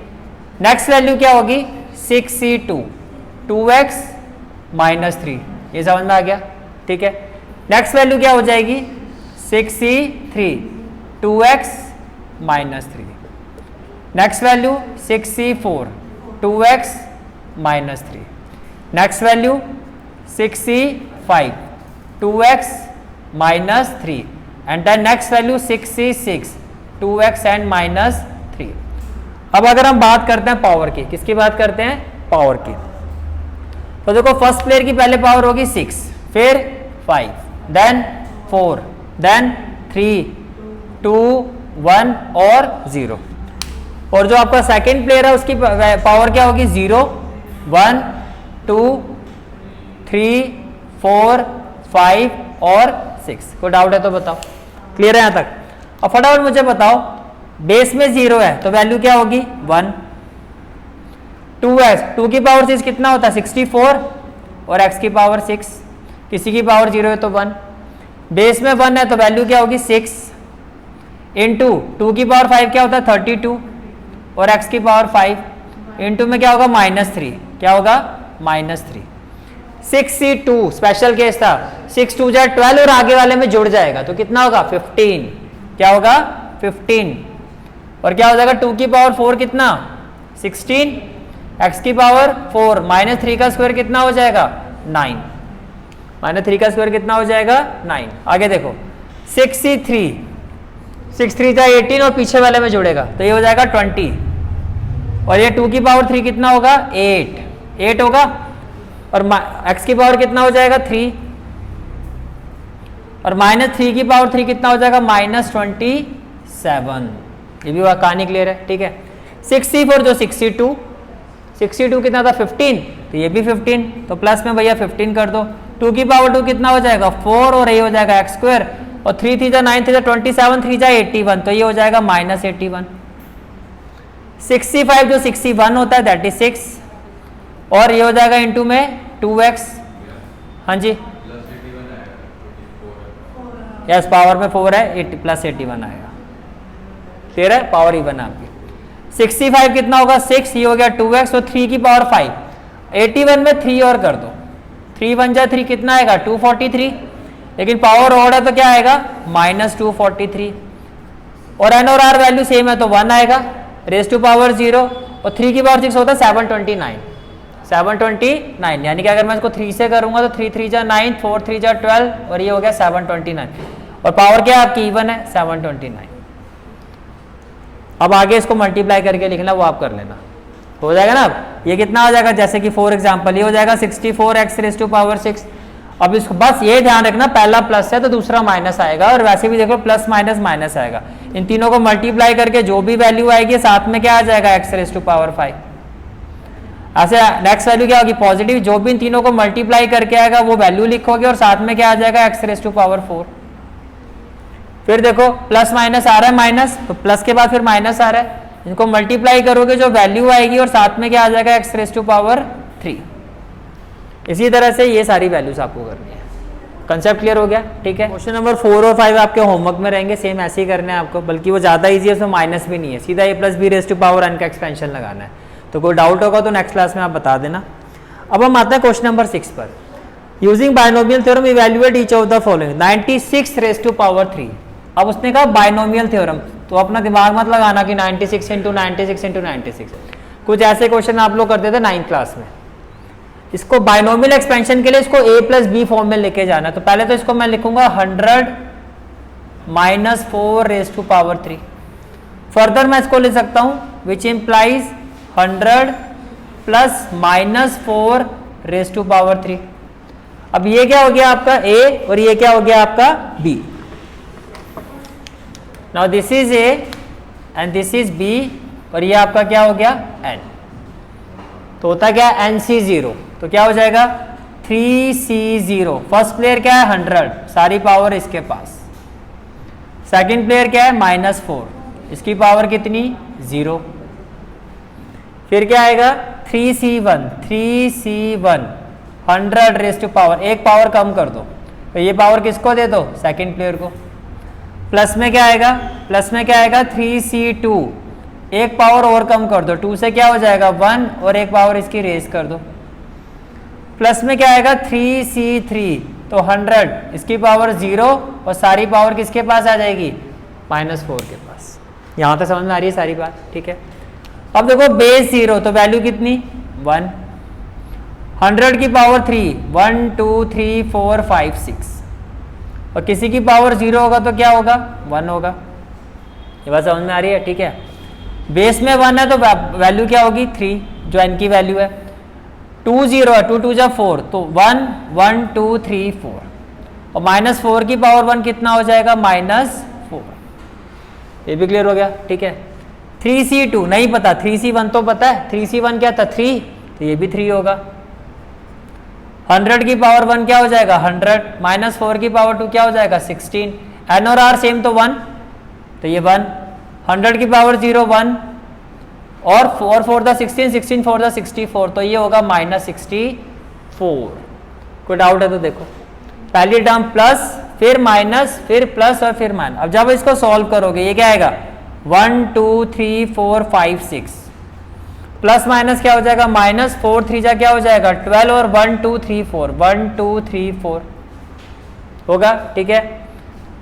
नेक्स्ट वैल्यू क्या होगी 6C2, 2x -3, ये समझ में आ गया, ठीक है। नेक्स्ट वैल्यू क्या हो जाएगी 6C3, 2x -3, next value 6C4, 2x -3, next value 6C5, 2x -3, and then next value 6C6, 2x and -3। अब अगर हम बात करते हैं पावर की, किसकी बात करते हैं पावर की, तो देखो फर्स्ट प्लेयर की पहले पावर होगी 6, फिर 5, देन 4, देन 3 2 1 और 0, और जो आपका सेकेंड प्लेयर है उसकी पावर क्या होगी 0 1 2 3 4 5 और 6। कोई डाउट है तो बताओ, क्लियर है यहाँ तक। अब फटाफट मुझे बताओ, बेस में 0 है तो वैल्यू क्या होगी 1, 2x 2 की पावर 6 कितना होता है 64, और x की पावर 6, किसी की पावर 0 है तो 1, बेस में 1 है तो वैल्यू क्या होगी 6 इंटू 2 की पावर 5 क्या होता है 32, और x की पावर 5 इंटू में क्या होगा -3, क्या होगा -3। 6C2 स्पेशल केस था, 6 2 जा 12 और आगे वाले में जुड़ जाएगा तो कितना होगा 15, क्या होगा 15, और क्या हो जाएगा 2 की पावर 4 कितना 16, x की पावर 4, -3 का स्क्वायर कितना हो जाएगा 9, -3 का स्क्वायर कितना हो जाएगा 9। आगे देखो 6C3, 6 3 जा 18 और पीछे वाले में जुड़ेगा तो ये हो जाएगा 20, और ये 2 की पावर 3 कितना होगा 8 होगा, और x की पावर कितना हो जाएगा 3, और -3 की पावर 3 कितना हो जाएगा -27। ये भी कहानी क्लियर है, ठीक है। 6C4 जो 6C2 कितना था 15, तो ये भी 15, तो प्लस में भैया 15 कर दो, 2 की पावर 2 कितना हो जाएगा 4, और ये हो जाएगा x स्क्वायर, और 3 3 जा 9 3 जा 27, 3 जा 81, तो ये हो जाएगा -81। 6C5 जो 6C1 होता है दैट इज 6, और ये हो जाएगा इंटू में 2x, हाँ जी यस पावर में 4 है, प्लस 81 आएगा, क्लियर है, पावर इवन आपकी। 65 कितना होगा 6, ये हो गया 2x, तो 3 की पावर 5, 81 में 3 और कर दो, 3 1 जा 3 कितना आएगा 243, लेकिन पावर ऑड है तो क्या आएगा -243, और एन और आर वैल्यू सेम है तो 1 आएगा, रेज टू पावर 0, और 3 की पावर 6 होता है 729, यानी कि अगर मैं इसको 3 से करूंगा तो 3 3 जा 9, 4 3 जा 12, और ये हो गया 729, और पावर क्या है आपकी इवन है 729। अब आगे इसको मल्टीप्लाई करके लिखना, वो आप कर लेना, हो जाएगा ना। अब ये कितना हो जाएगा, जैसे कि फॉर एग्जांपल ये हो जाएगा 64x रेज टू पावर 6। अब इसको बस ये ध्यान रखना, पहला प्लस है तो दूसरा माइनस आएगा, और वैसे भी देखो प्लस माइनस माइनस आएगा, इन तीनों को मल्टीप्लाई करके जो भी वैल्यू आएगी साथ में क्या आ जाएगा x रेज टू पावर 5। ऐसे नेक्स्ट वैल्यू क्या होगी पॉजिटिव, जो भी इन तीनों को मल्टीप्लाई करके आएगा वो वैल्यू लिखोगे, और साथ में क्या आ जाएगा x रेज टू पावर 4। फिर देखो प्लस माइनस आ रहा है माइनस, तो प्लस के बाद फिर माइनस आ रहा है, इनको मल्टीप्लाई करोगे जो वैल्यू आएगी और साथ में क्या आ जाएगा x रेज टू पावर 3। इसी तरह से ये सारी वैल्यूज आपको करनी है। कंसेप्ट क्लियर हो गया, ठीक है। क्वेश्चन नंबर 4 और 5 आपके होमवर्क में रहेंगे, सेम ऐसे ही करने हैं आपको, बल्कि वो ज़्यादा ईजी है, उसमें माइनस भी नहीं है, सीधा a plus B raise to power n का एक्सपेंशन लगाना है। तो कोई डाउट होगा तो नेक्स्ट क्लास में आप बता देना। अब हम आते हैं क्वेश्चन नंबर 6 पर। Using binomial theorem evaluate each of the following 96 raise to power 3। अब उसने कहा बायनोमियल थ्योरम, तो अपना दिमाग मत लगाना कि 96 इंटू 96 इंटू 96, कुछ ऐसे क्वेश्चन आप लोग करते थे 9th क्लास में। इसको बायनोमियल एक्सपेंशन के लिए इसको a प्लस बी फॉर्म में लेके जाना है। तो पहले तो इसको मैं लिखूंगा 100 minus 4 raise to power 3। Further मैं इसको ले सकता हूं which implies 100 plus minus 4 raise to power 3। अब ये क्या हो गया आपका a और ये क्या हो गया आपका b। Now this is a and this is b, और ये आपका क्या हो गया n। तो होता क्या NC0, तो क्या हो जाएगा 3C0। फर्स्ट प्लेयर क्या है 100, सारी पावर इसके पास। सेकंड प्लेयर क्या है -4, इसकी पावर कितनी 0। फिर क्या आएगा 3C1 100 रेज टू पावर, एक पावर कम कर दो, तो ये पावर किसको दे दो सेकंड प्लेयर को। प्लस में क्या आएगा, प्लस में क्या आएगा 3C2, एक पावर और कम कर दो, 2 से क्या हो जाएगा 1, और एक पावर इसकी रेज कर दो। प्लस में क्या आएगा 3C3, तो 100, इसकी पावर 0, और सारी पावर किसके पास आ जाएगी -4 के पास। यहाँ तक समझ में आ रही है सारी बात, ठीक है। अब देखो बेस 0, तो वैल्यू कितनी 1, 100 की पावर 3, 1 2 3 4 5 6, और किसी की पावर 0 होगा तो क्या होगा 1 होगा। ये बात समझ में आ रही है, ठीक है। बेस में 1 है तो वैल्यू क्या होगी 3, जो n की वैल्यू है। 2 0 है, 2 2 जा 4, तो 1 1 2 3 4, और -4 की पावर 1 कितना हो जाएगा -4। ये भी क्लियर हो गया, ठीक है। 3C2 नहीं पता, 3C1 तो पता है, 3C1 क्या था 3, तो ये भी 3 होगा। 100 की पावर 1 क्या हो जाएगा 100, -4 की पावर 2 क्या हो जाएगा 16, n और r सेम तो 1, तो ये 1, 100 की पावर 0 1, और 4 4 द 16, 16 4 द 64, तो ये होगा -64। कोई डाउट है तो देखो, पहली टर्म प्लस, फिर माइनस, फिर प्लस, और फिर माइनस। अब जब इसको सॉल्व करोगे ये क्या आएगा 1 2 3 4 5 6, प्लस माइनस क्या हो जाएगा -4 3 जा क्या हो जाएगा 12, और 1 2 3 4 1 2 3 4 होगा, ठीक है।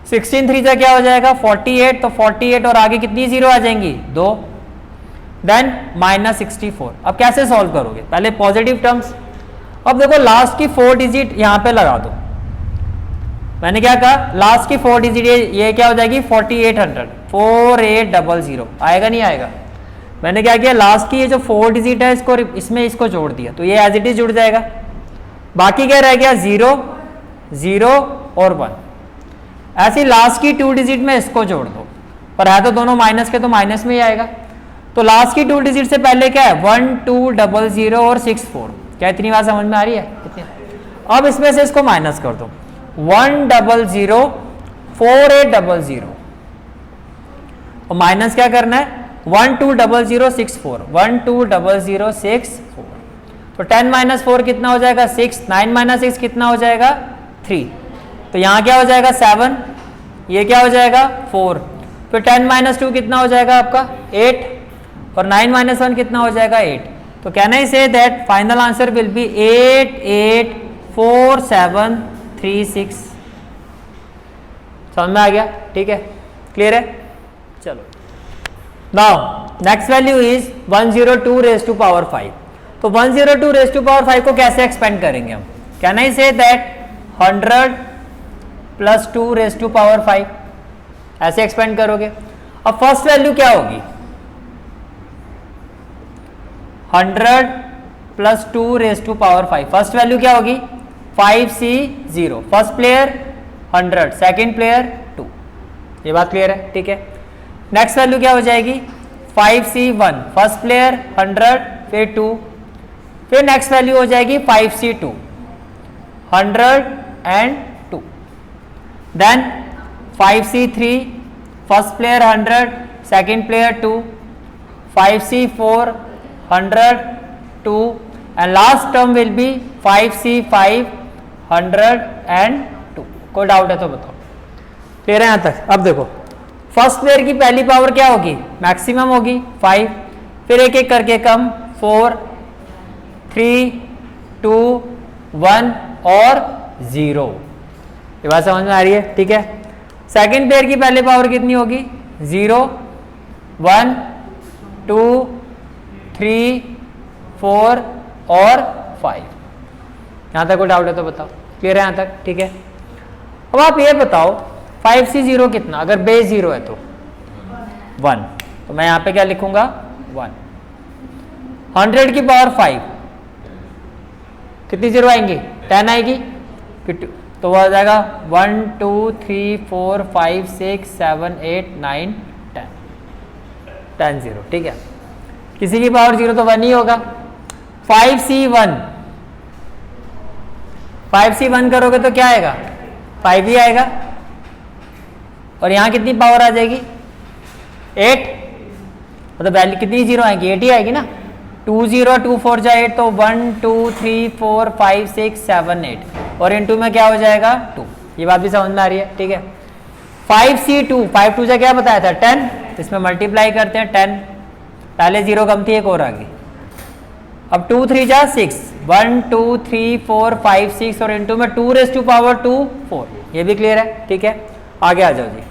16 3 जा क्या हो जाएगा 48, तो 48 और आगे कितनी 0 आ जाएंगी 2, देन -64। अब कैसे सॉल्व करोगे, पहले पॉजिटिव टर्म्स। अब देखो लास्ट की 4 डिजिट यहां पे लगा दो, मैंने क्या कहा लास्ट की 4 डिजिट, ये क्या हो जाएगी 4800, 4800 आएगा नहीं आएगा। मैंने क्या किया लास्ट की ये जो 4 डिजिट है इसको इसमें इसको जोड़ दिया, तो ये एज इट इज जुड़ जाएगा। बाकी क्या रह गया 0 0 और 1, ऐसी लास्ट की 2 डिजिट में इसको जोड़ दो, पर है तो दोनों माइनस के, तो माइनस में ही आएगा। तो लास्ट की 2 डिजिट से पहले क्या है 1 2 0 0 और 6 4, क्या इतनी बात समझ में आ रही है इतनी। अब इसमें से इसको माइनस कर दो, 1 0 0 4 8 0 0, और माइनस क्या करना है 1 2 0 0 6 4, 1 2 0 0 6 4, तो 10 माइनस 4 कितना हो जाएगा 6, 9 माइनस 6 कितना हो जाएगा 3, तो यहाँ क्या हो जाएगा 7, ये क्या हो जाएगा 4, फिर 10 माइनस 2 कितना हो जाएगा आपका 8, और 9 माइनस 1 कितना हो जाएगा 8। तो can I say that final answer will be 8 8 4 7 3 6। समझ में आ गया? ठीक है, क्लियर है? चलो now next value is 102 raise to power 5। तो 102 रेज टू पावर 5 को कैसे एक्सपेंड करेंगे हम? Can I say that 100 plus 2 raise to power 5, ऐसे एक्सपेंड करोगे। अब फर्स्ट वैल्यू क्या होगी? 100 plus 2 raise to power 5, first value क्या होगी 5C0। First player 100, second player 2, ये बात क्लियर है? ठीक है। नेक्स्ट वैल्यू क्या हो जाएगी 5C1, फर्स्ट प्लेयर 100 फिर 2, फिर नेक्स्ट वैल्यू हो जाएगी 5C2, 100 and 2, then 5C3, first player 100, second player 2, 5C4, 100 2, and last term will be 5C5, 100 and 2। कोई डाउट है तो बताओ? क्लियर है यहाँ तक? अब देखो फर्स्ट प्लेयर की पहली पावर क्या होगी? मैक्सिमम होगी 5, फिर एक एक करके कम 4 3 2 1 और 0। ये बात समझ में आ रही है? ठीक है। सेकंड पेयर की पहले पावर कितनी होगी? 0 1 2 3 4 और 5। यहां तक कोई डाउट है तो बताओ? क्लियर है यहां तक? ठीक है। अब आप ये बताओ 5C0 कितना? अगर बेस 0 है तो 1, तो मैं यहां पे क्या लिखूंगा 1। 100 की पावर 5 कितनी जीरो आएंगी? 10 आएगी, तो वो आ जाएगा 1 2 3 4 5 6 7 8 9 10, 10 0। ठीक है, किसी की पावर 0 तो 1 ही होगा। 5C1, 5C1 करोगे तो क्या आएगा? 5 ही आएगा, और यहां कितनी पावर आ जाएगी? 8, मतलब वैल्यू कितनी जीरो आएगी? 8 ही आएगी ना। 2 0 2 4 जा 8, तो 1 2 3 4 5 6 7 8, और इनटू में क्या हो जाएगा 2। ये बात भी समझ में आ रही है? ठीक है। 5C2, 5 2 जा क्या बताया था 10, इसमें मल्टीप्लाई करते हैं 10, पहले 0 कम थी एक और आ गई। अब 2 3 जा 6, 1 2 3 4 5 6, और इनटू में 2 रेज़ टू पावर 2 4। ये भी क्लियर है? ठीक है, आगे आ जाओ जी।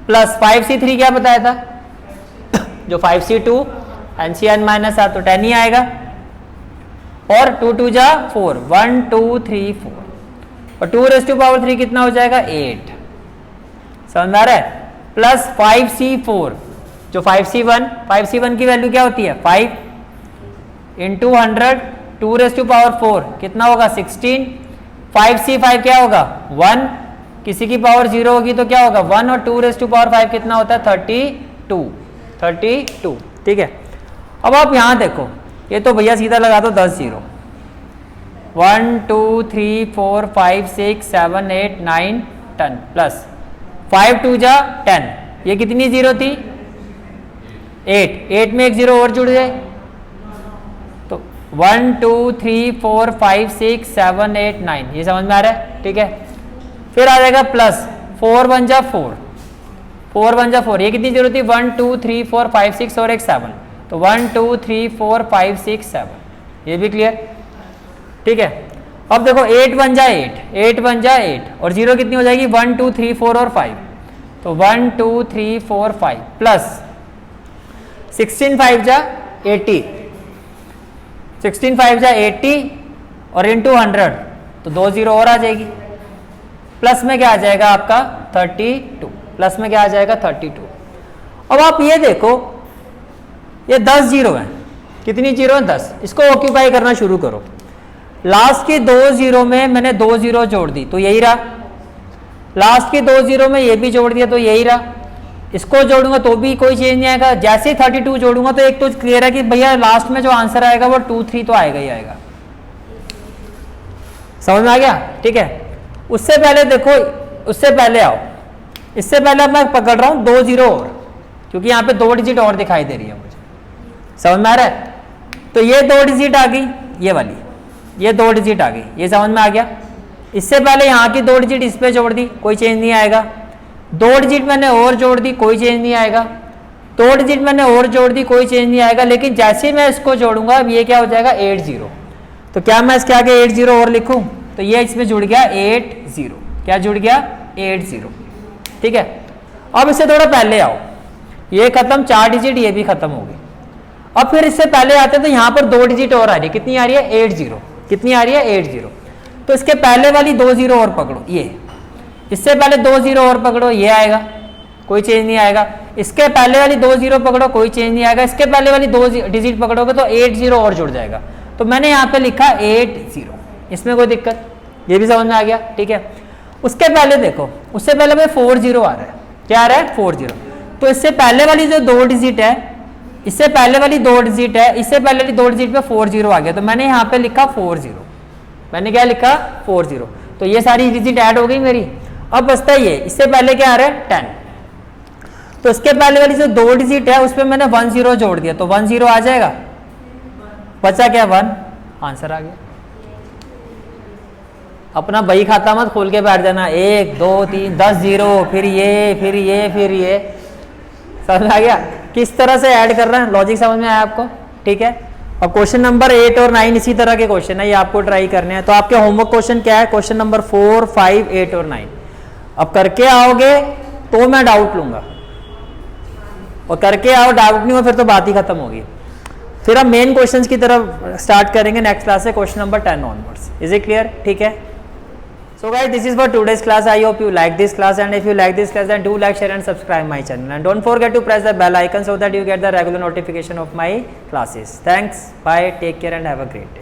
प्लस 5C3 क्या बताया था? जो 5C2 NCN माइनस आ तो 10 ही आएगा, और 2 2 जा 4, 1 2 3 4, और 2 रेज़ टू पावर 3 कितना हो जाएगा 8। समझ में आ रहा है? प्लस 5C4, जो 5C1 की वैल्यू क्या होती है 5 इंटू 100, 2 रेज़ टू पावर 4 कितना होगा 16। 5C5 क्या होगा 1, किसी की पावर 0 होगी तो क्या होगा 1, और 2 रेज़ टू पावर 5 कितना होता है 32। ठीक है। अब आप यहां देखो, ये तो भैया सीधा लगा दो 10 0, 1 2 3 4 5 6 7 8 9 10, प्लस 5 2 जा 10, ये कितनी जीरो थी 8 में एक जीरो और जुड़ जाए, तो 1 2 3 4 5 6 7 8 9। ये समझ में आ रहा है? ठीक है। फिर आ जाएगा प्लस 4 1 जा 4, ये कितनी जीरो थी 1 2 3 4 5 6 और एक 7, तो 1 2 3 4 5 6 7। ये भी क्लियर? ठीक है। अब देखो 8 1 जा 8, और जीरो कितनी हो जाएगी 1 2 3 4 और 5, तो 1 2 3 4 5, प्लस 16 5 जा 80, 16 5 जा 80, और इंटू 100, तो 2 0 और आ जाएगी, प्लस में क्या आ जाएगा आपका 32, प्लस में क्या आ जाएगा 32। अब आप ये देखो, ये 10 जीरो है, कितनी जीरो है 10, इसको ऑक्यूपाई करना शुरू करो। लास्ट की 2 जीरो में मैंने 2 जीरो जोड़ दी तो यही रहा, लास्ट की 2 जीरो में ये भी जोड़ दिया तो यही रहा, इसको जोड़ूंगा तो भी कोई चेंज नहीं आएगा। जैसे ही 32 जोड़ूंगा तो एक तो क्लियर है कि भैया लास्ट में जो आंसर आएगा वो 2 3 तो आएगा ही आएगा। समझ में आ गया? ठीक है। उससे पहले देखो, उससे पहले आओ, इससे पहले मैं पकड़ रहा हूं 2 0 और, क्योंकि यहाँ पे 2 डिजिट और दिखाई दे रही है मुझे। समझ में आ रहा है? तो ये 2 डिजिट आ गई, ये वाली, ये 2 डिजिट आ गई, ये समझ में आ गया। इससे पहले यहाँ की 2 डिजिट इस पे जोड़ दी, कोई चेंज नहीं आएगा। 2 डिजिट मैंने और जोड़ दी, कोई चेंज नहीं आएगा। 2 डिजिट मैंने और जोड़ दी, कोई चेंज नहीं आएगा। लेकिन जैसे ही मैं इसको जोड़ूंगा अब ये क्या हो जाएगा 80। तो क्या मैं इसके आगे 80 और लिखूं? तो ये इसमें जुड़ गया 80, क्या जुड़ गया 80, ठीक है। अब इससे थोड़ा पहले आओ, ये खत्म, 4 डिजिट ये भी खत्म हो गई। अब फिर इससे पहले आते हैं तो यहाँ पर 2 डिजिट और आ रही है, कितनी आ रही है 80, कितनी आ रही है 80। तो इसके पहले वाली 2 0 और पकड़ो, ये इससे पहले 2 0 और पकड़ो, ये आएगा, कोई चेंज नहीं आएगा। इसके पहले वाली 2 0 पकड़ो, कोई चेंज नहीं आएगा। इसके पहले वाली 2 डिजिट पकड़ोगे तो 80 और जुड़ जाएगा। तो मैंने यहाँ पे लिखा 80, इसमें कोई दिक्कत, ये भी समझ में आ गया, ठीक है। उसके पहले देखो, उससे पहले भाई 40 आ रहा है, क्या आ रहा है 40। तो इससे पहले वाली जो 2 डिजिट है, इससे पहले वाली 2 डिजिट है, इससे पहले वाली 2 डिजिट पे 40 आ गया। तो मैंने यहाँ पे लिखा 40, मैंने क्या लिखा 40। तो ये सारी डिजिट ऐड हो गई मेरी। अब बचता ये, इससे पहले क्या आ रहा है 10। तो इसके पहले वाली जो 2 डिजिट है उस पर मैंने 1 0 जोड़ दिया, तो 1 0 आ जाएगा, बचा क्या 1, आंसर आ गया। अपना बही खाता मत खोल के बैठ जाना, 1 2 3 10 0, फिर ये फिर ये फिर ये, समझ आ गया किस तरह से ऐड कर रहे हैं, लॉजिक समझ में आया आपको, ठीक है। अब क्वेश्चन नंबर 8 और 9 इसी तरह के क्वेश्चन है, ये आपको ट्राई करने हैं। तो आपके होमवर्क क्वेश्चन क्या है, क्वेश्चन नंबर 4 5 8 और 9। अब करके आओगे तो मैं डाउट लूंगा, और करके आओ डाउट नहीं हो फिर तो बात ही खत्म होगी। फिर हम मेन क्वेश्चंस की तरफ स्टार्ट करेंगे नेक्स्ट क्लास से, question number 10 onwards. Is it clear, ठीक है। So guys, this is for today's class. I hope you like this class, and if you like this class then do like, share and subscribe my channel, and don't forget to press the bell icon so that you get the regular notification of my classes. Thanks, bye, take care and have a great day.